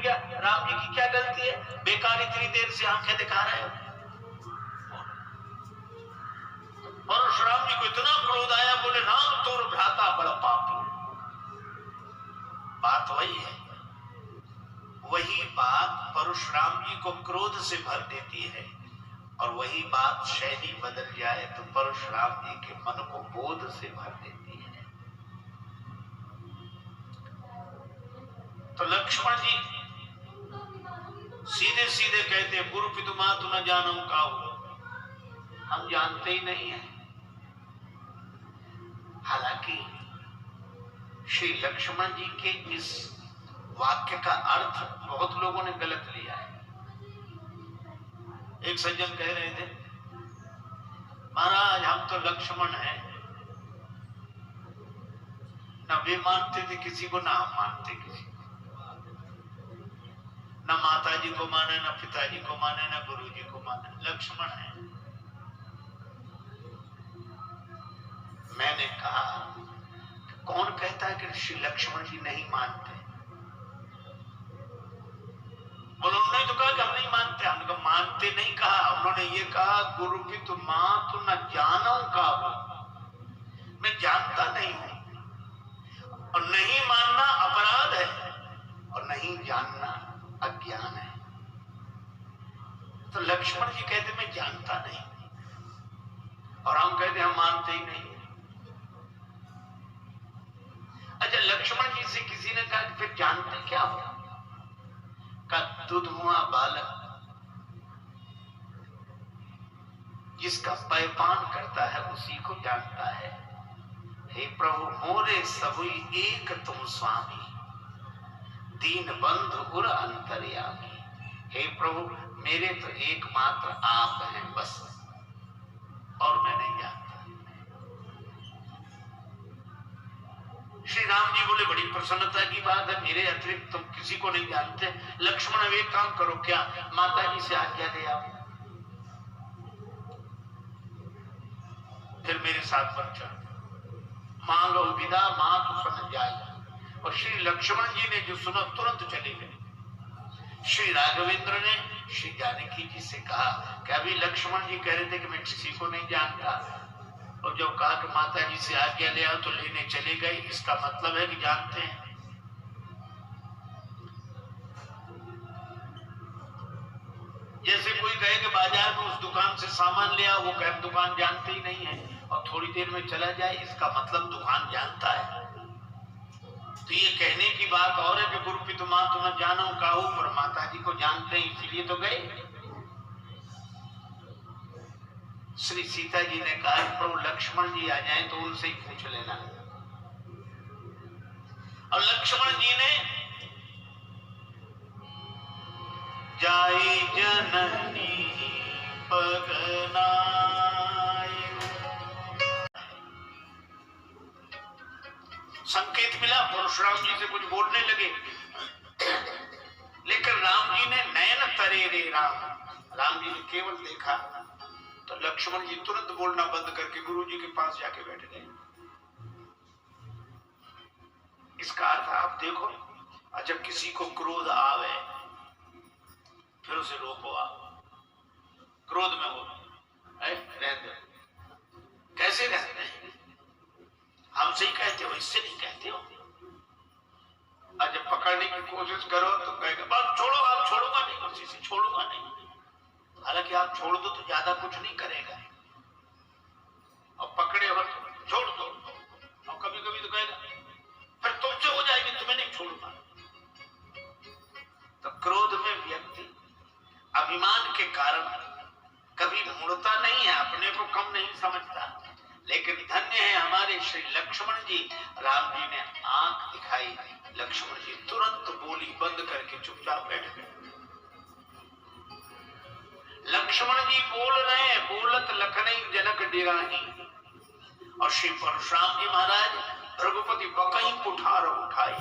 गया। राम जी की क्या गलती है, बेकार इतनी देर से आंखें दिखा रहे हो। परशुराम जी को इतना क्रोध आया, बोले राम तोर भ्राता बड़ा पापी। बात वही है, वही बात परशुराम जी को क्रोध से भर देती है, और वही बात शैली बदल जाए तो परशुराम जी के मन को बोध से भर देती है। तो लक्ष्मण जी सीधे सीधे कहते, गुरु पितु मातु न जानू काहू, हम जानते ही नहीं है। हालांकि श्री लक्ष्मण जी के इस वाक्य का अर्थ बहुत लोगों ने गलत लिया है। एक सज्जन कह रहे थे, महाराज हम तो लक्ष्मण हैं, न वे मानते थे किसी को, ना हम मानते किसी को, न माता जी को माने, न पिताजी को माने, न गुरु जी को माने, लक्ष्मण है। मैंने कहा कौन कहता है कि श्री लक्ष्मण जी नहीं मानते? उन्होंने तो कहा कि हम नहीं मानते। हमने कहा मानते नहीं कहा, उन्होंने ये कहा गुरु पितु मातु न जानू काहू, मैं जानता नहीं हूं। और नहीं मानना अपराध है और नहीं जानना अज्ञान है। तो लक्ष्मण जी कहते मैं जानता नहीं, और हम कहते हम मानते ही नहीं। अच्छा, लक्ष्मण जी से किसी ने कहा कि फिर जानते क्या हो? का दुधुआ बालक जिसका पैपान करता है उसी को जानता है। हे प्रभु मोरे सबुई एक तुम स्वामी, दीन बंधु उर अंतर्यामी। हे प्रभु मेरे तो एकमात्र आप हैं बस, और मैं नहीं जानता। श्री राम जी बोले बड़ी प्रसन्नता की बात है, मेरे अतिरिक्त तुम किसी को नहीं जानते। लक्ष्मण अब एक काम करो, क्या माता जी से आज्ञा ले आओ, फिर मेरे साथ बन चलो। मांगो विदा मातु सन जाए। और श्री लक्ष्मण जी ने जो सुना तुरंत चले गए। श्री राघवेंद्र ने श्री जानकी जी से कहा कि अभी लक्ष्मण जी कह रहे थे कि मैं किसी को नहीं जानता, और जब कहा कि माता जी से आज्ञा ले आओ तो लेने चले गए। इसका मतलब है कि जानते हैं। जैसे कोई कहे कि बाजार में उस दुकान से सामान ले आओ, वो कहे दुकान जानते ही नहीं है, और थोड़ी देर में चला जाए, इसका मतलब दुकान जानता है। तो ये कहने की बात और है कि गुरु पितु मातु न जानू काहू, पर माता जी को जानते हैं इसीलिए तो गए। श्री सीता जी ने कहा प्रभु लक्ष्मण जी आ जाएं तो उनसे ही पूछ लेना। और लक्ष्मण जी ने जाई जननी पगनाई, संकेत मिला, परशुराम जी से कुछ बोलने लगे। लेकिन राम जी ने नयन तरे रे राम जी ने केवल देखा तो लक्ष्मण जी तुरंत बोलना बंद करके गुरु जी के पास जाके बैठ गए। इसका अर्थ आप देखो, जब किसी को क्रोध आवे फिर उसे रोको। आप क्रोध में हो रहते कैसे रहते हैं? हमसे ही कहते हो, इससे नहीं कहते हो। और जब पकड़ने की कोशिश करो तो कहेगा बात छोड़ो, आप छोड़ूंगा नहीं, उसी से छोड़ूंगा नहीं। हालांकि आप छोड़ दो तो ज्यादा कुछ नहीं करेगा, और पकड़े हो तो छोड़ दो, और कभी कभी तो कहेगा फिर तुमसे हो जाएगी, तुम्हें नहीं छोड़ूंगा। तो क्रोध में व्यक्ति अभिमान के कारण कभी मुड़ता नहीं है, अपने को कम नहीं समझता। लेकिन धन्य है हमारे श्री लक्ष्मण जी, राम जी ने आंख दिखाई, लक्ष्मण जी तुरंत बोली बंद करके चुपचाप बैठ गए। लक्ष्मण जी बोल रहे हैं, बोलत लखनई जनक डिराही, और श्री परशुराम जी महाराज रघुपति बकई कुठार उठाई।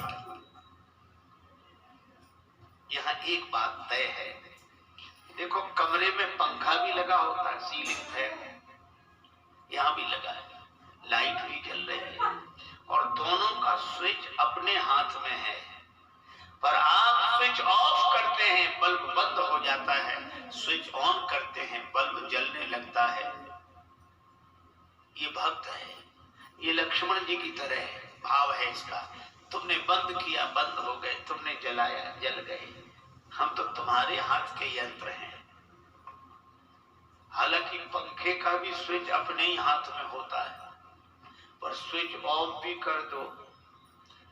यहां एक बात तय है, देखो कमरे में पंखा भी लगा होता है, सीलिंग फैन यहां भी लगा है, लाइट भी जल रही है, और दोनों का स्विच अपने हाथ में है। पर आप स्विच ऑफ हो जाता है, स्विच ऑन करते हैं, बल्ब जलने लगता है। ये भक्त है, ये लक्ष्मण जी की तरह है, भाव है इसका। तुमने बंद किया, बंद हो गए, तुमने जलाया, जल गए। हम तो तुम्हारे हाथ के यंत्र हैं। हालांकि पंखे का भी स्विच अपने ही हाथ में होता है, पर स्विच ऑफ भी कर दो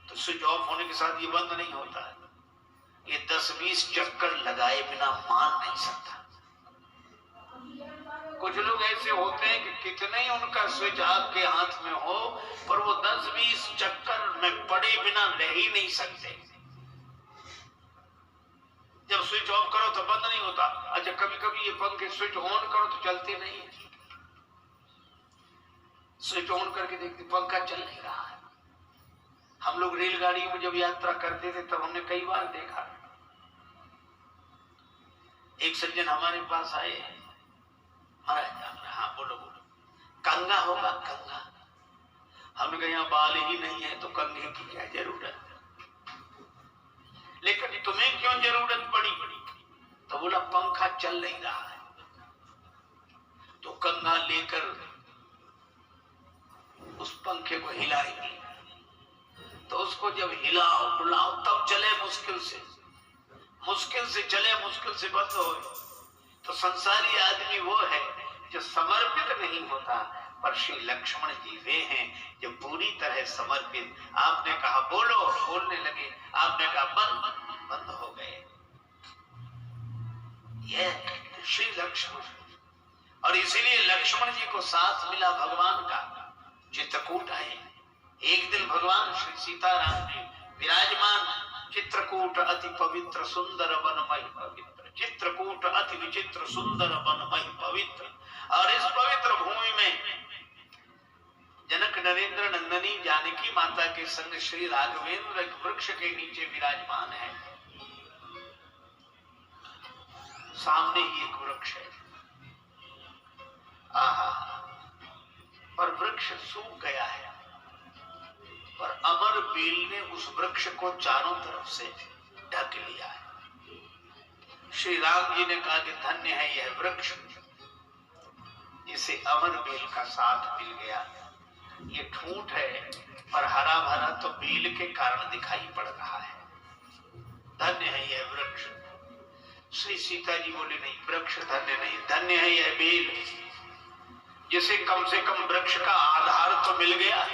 तो स्विच ऑफ होने के साथ ये बंद नहीं होता है। ये 10-20 चक्कर लगाए बिना मान नहीं सकता। कुछ लोग ऐसे होते हैं कि कितने ही उनका स्विच आपके हाथ में हो, पर वो 10-20 चक्कर में पड़े बिना रह ही नहीं सकते। जब स्विच ऑफ करो तो बंद नहीं होता। अच्छा, कभी कभी ये पंखे स्विच ऑन करो तो चलते नहीं है। स्विच ऑन करके देखते पंखा चल नहीं रहा है। हम लोग रेलगाड़ी में जब यात्रा करते थे तब हमने कई बार देखा। एक सज्जन हमारे पास आए, महाराज हाँ बोलो बोलो, कंगा होगा कंगा। हमने कहा यहाँ बाल ही नहीं है तो कंघे की क्या जरूरत, लेकिन तुम्हें क्यों जरूरत पड़ी? तो बोला पंखा चल नहीं रहा है। तो कंघा लेकर उस पंखे को हिलाएंगे, तो उसको जब हिलाओ डुलाओ तब चले, मुश्किल से चले, मुश्किल से बंद हो। तो संसारी आदमी वो है जो समर्पित नहीं होता, पर श्री लक्ष्मण जी वे हैं जो पूरी तरह समर्पित। आपने कहा बोलो, बोलने लगे। आपने कहा बंद, बंद हो गए। ये श्री लक्ष्मण, और इसीलिए लक्ष्मण जी को साथ मिला भगवान का। चित्रकूट आए एक दिन, भगवान श्री सीताराम जी विराजमान। चित्रकूट अति पवित्र सुंदर वनमय पवित्र, चित्रकूट अति विचित्र सुंदर वनमय पवित्र। और इस पवित्र भूमि में जनक नरेंद्र नंदनी जानकी माता के संग श्री राघवेंद्र एक वृक्ष के नीचे विराजमान है। सामने ही एक वृक्ष है। आहा, पर वृक्ष सूख गया है, पर अमर बेल ने उस वृक्ष को चारों तरफ से ढक लिया है। श्री राम जी ने कहा कि धन्य है यह वृक्ष जिसे अमर बेल का साथ मिल गया। ये ठूंठ है पर हरा भरा तो बेल के कारण दिखाई पड़ रहा है। धन्य है यह वृक्ष। श्री सीता जी बोले नहीं, वृक्ष धन्य नहीं, धन्य है यह बेल जिसे कम से कम वृक्ष का आधार तो मिल गया।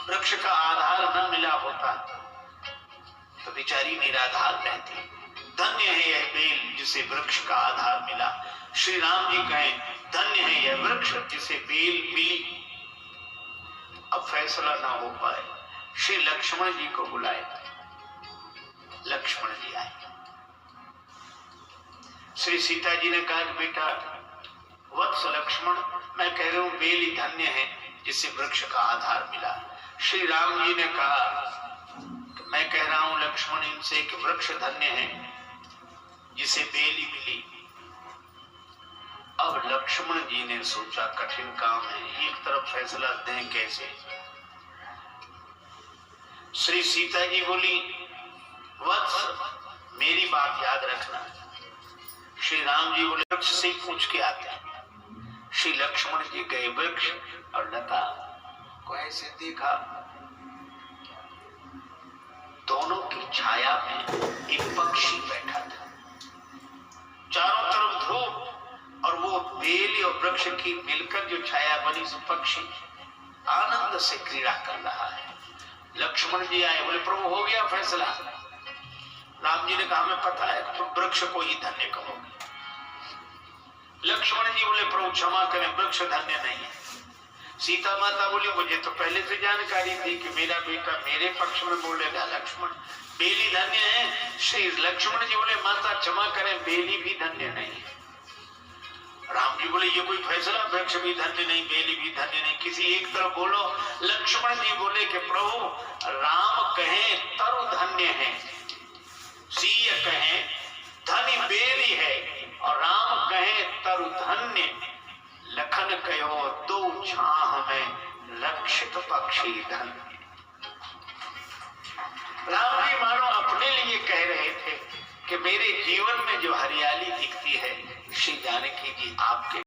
वृक्ष का आधार न मिला होता तो बेचारी निराधार रहती। धन्य है यह बेल जिसे वृक्ष का आधार मिला। श्री राम जी कहें धन्य है यह वृक्ष जिसे बेल मिली। अब फैसला ना हो पाए, श्री लक्ष्मण जी को बुलाए। लक्ष्मण जी आए। श्री सीता जी ने कहा बेटा वत्स लक्ष्मण, मैं कह रहा हूं बेल ही धन्य है जिसे वृक्ष का आधार मिला। श्री राम जी ने कहा मैं कह रहा हूं लक्ष्मण इनसे कि वृक्ष धन्य है जिसे बेल ही मिली। अब लक्ष्मण जी ने सोचा कठिन काम है, एक तरफ फैसला दें कैसे। श्री सीता जी बोली वत्स मेरी बात याद रखना। श्री राम जी बोले वृक्ष से ही पूछ के आते हैं। श्री लक्ष्मण जी गए वृक्ष और लता को ऐसे देखा, दोनों की छाया में एक पक्षी बैठा था। चारों तरफ धूप और वो बेल और वृक्ष की मिलकर जो छाया बनी, उस पक्षी आनंद से क्रीड़ा कर रहा है। लक्ष्मण जी आए, बोले प्रभु हो गया फैसला। राम जी ने कहा हमें पता है तुम वृक्ष को ही धन्य कहोगे। लक्ष्मण जी बोले प्रभु क्षमा करें, वृक्ष धन्य नहीं है। सीता माता बोली मुझे तो पहले से जानकारी थी कि मेरा बेटा मेरे पक्ष में बोलेगा। लक्ष्मण बेली धन्य है। श्री लक्ष्मण जी बोले माता क्षमा करें, बेली भी धन्य नहीं है। राम जी बोले ये कोई फैसला, वृक्ष भी धन्य नहीं, बेली भी धन्य नहीं, किसी एक तरफ बोलो। लक्ष्मण जी बोले कि प्रभु राम कहे तरु धन्य है, सीय कहे धनी बेली है, और राम कहे तरु धन्य। लखन कहो दो छाह में रक्षित पक्षी धन्य। राम जी मानो अपने लिए कह रहे थे कि कि मेरे जीवन में जो हरियाली दिखती है, श्री जानकी जी आपके